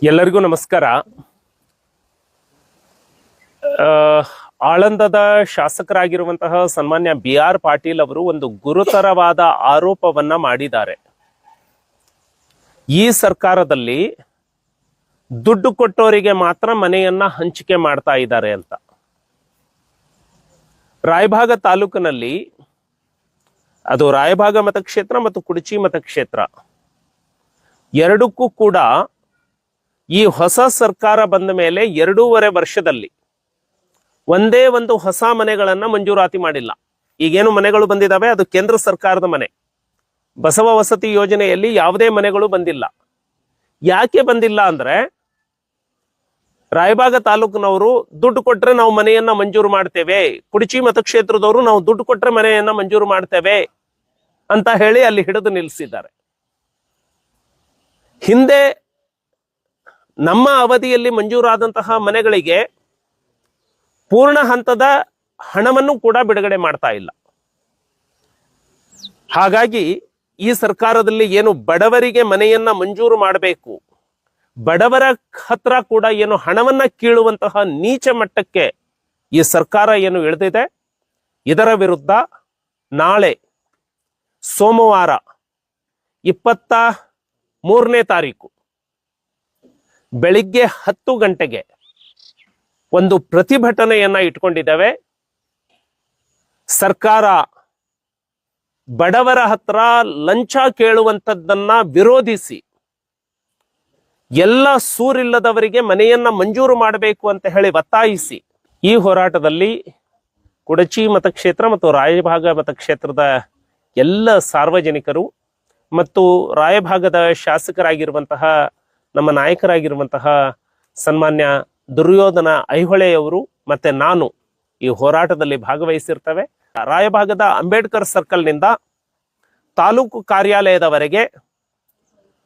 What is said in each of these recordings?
ಎಲ್ಲರಿಗೂ ನಮಸ್ಕಾರ. ಆಳಂದದ ಶಾಸಕರಾಗಿರುವಂತಹ ಸನ್ಮಾನ್ಯ BR ಪಾಟೀಲ್ ಅವರು ಒಂದು ಗುರುತರವಾದ ಆರೋಪವನ್ನ ಮಾಡಿದ್ದಾರೆ. ಈ ಸರ್ಕಾರದಲ್ಲಿ ದುಡ್ಡು ಕೊಟ್ಟವರಿಗೆ ಮಾತ್ರ ಮನೆಯನ್ನ ಹಂಚಿಕೆ ಮಾಡ್ತಾ ಇದ್ದಾರೆ ಅಂತ. ರಾಯಭಾಗ ತಾಲೂಕಿನಲ್ಲಿ, ಅದು ರಾಯಭಾಗ ಮತಕ್ಷೇತ್ರ ಮತ್ತು ಕುಡಚಿ ಮತಕ್ಷೇತ್ರ ಎರಡಕ್ಕೂ ಕೂಡ ಈ ಹೊಸ ಸರ್ಕಾರ ಬಂದ ಮೇಲೆ 2.5 ವರ್ಷದಲ್ಲಿ ಒಂದೇ ಒಂದು ಹೊಸ ಮನೆಗಳನ್ನ ಮಂಜೂರಾತಿ ಮಾಡಿಲ್ಲ. ಈಗೇನು ಮನೆಗಳು ಬಂದಿದ್ದಾವೆ ಅದು ಕೇಂದ್ರ ಸರ್ಕಾರದ ಮನೆ. ಬಸವ ವಸತಿ ಯೋಜನೆಯಲ್ಲಿ ಯಾವುದೇ ಮನೆಗಳು ಬಂದಿಲ್ಲ. ಯಾಕೆ ಬಂದಿಲ್ಲ ಅಂದ್ರೆ, ರಾಯಭಾಗ ತಾಲೂಕಿನವರು ದುಡ್ಡು ಕೊಟ್ರೆ ನಾವು ಮನೆಯನ್ನ ಮಂಜೂರು ಮಾಡ್ತೇವೆ, ಕುಡಚಿ ಮತಕ್ಷೇತ್ರದವರು ನಾವು ದುಡ್ಡು ಕೊಟ್ರೆ ಮನೆಯನ್ನ ಮಂಜೂರು ಮಾಡ್ತೇವೆ ಅಂತ ಹೇಳಿ ಅಲ್ಲಿ ಹಿಡಿದು ನಿಲ್ಲಿಸಿದ್ದಾರೆ. ಹಿಂದೆ ನಮ್ಮ ಅವಧಿಯಲ್ಲಿ ಮಂಜೂರಾದಂತಹ ಮನೆಗಳಿಗೆ ಪೂರ್ಣ ಹಂತದ ಹಣವನ್ನು ಕೂಡ ಬಿಡುಗಡೆ ಮಾಡ್ತಾ ಇಲ್ಲ. ಹಾಗಾಗಿ ಈ ಸರ್ಕಾರದಲ್ಲಿ ಏನು ಬಡವರಿಗೆ ಮನೆಯನ್ನ ಮಂಜೂರು ಮಾಡಬೇಕು, ಬಡವರ ಹತ್ರ ಕೂಡ ಏನು ಹಣವನ್ನ ಕೀಳುವಂತಹ ನೀಚ ಮಟ್ಟಕ್ಕೆ ಈ ಸರ್ಕಾರ ಏನು ಇಳಿದಿದೆ. ಇದರ ವಿರುದ್ಧ ನಾಳೆ ಸೋಮವಾರ 23ನೇ ತಾರೀಕು ಬೆಳಿಗ್ಗೆ 10 ಗಂಟೆಗೆ ಒಂದು ಪ್ರತಿಭಟನೆಯನ್ನ ಇಟ್ಕೊಂಡಿದ್ದೇವೆ. ಸರ್ಕಾರ ಬಡವರ ಹತ್ರ ಲಂಚ ಕೇಳುವಂಥದ್ದನ್ನ ವಿರೋಧಿಸಿ ಎಲ್ಲ ಸೂರಿಲ್ಲದವರಿಗೆ ಮನೆಯನ್ನ ಮಂಜೂರು ಮಾಡಬೇಕು ಅಂತ ಹೇಳಿ ಒತ್ತಾಯಿಸಿ ಈ ಹೋರಾಟದಲ್ಲಿ ಕುಡಚಿ ಮತಕ್ಷೇತ್ರ ಮತ್ತು ರಾಯಭಾಗ ಮತಕ್ಷೇತ್ರದ ಎಲ್ಲ ಸಾರ್ವಜನಿಕರು ಮತ್ತು ರಾಯಭಾಗದ ಶಾಸಕರಾಗಿರುವಂತಹ ನಮ್ಮ ನಾಯಕರಾಗಿರುವಂತಹ ಸನ್ಮಾನ್ಯ ದುರ್ಯೋಧನ ಐಹೊಳೆಯವರು ಮತ್ತೆ ನಾನು ಈ ಹೋರಾಟದಲ್ಲಿ ಭಾಗವಹಿಸಿರ್ತೇವೆ. ರಾಯಭಾಗದ ಅಂಬೇಡ್ಕರ್ ಸರ್ಕಲ್ನಿಂದ ತಾಲೂಕು ಕಾರ್ಯಾಲಯದವರೆಗೆ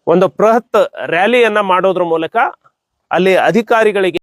ಒಂದು ಬೃಹತ್ ರ್ಯಾಲಿಯನ್ನ ಮಾಡೋದ್ರ ಮೂಲಕ ಅಲ್ಲಿ ಅಧಿಕಾರಿಗಳಿಗೆ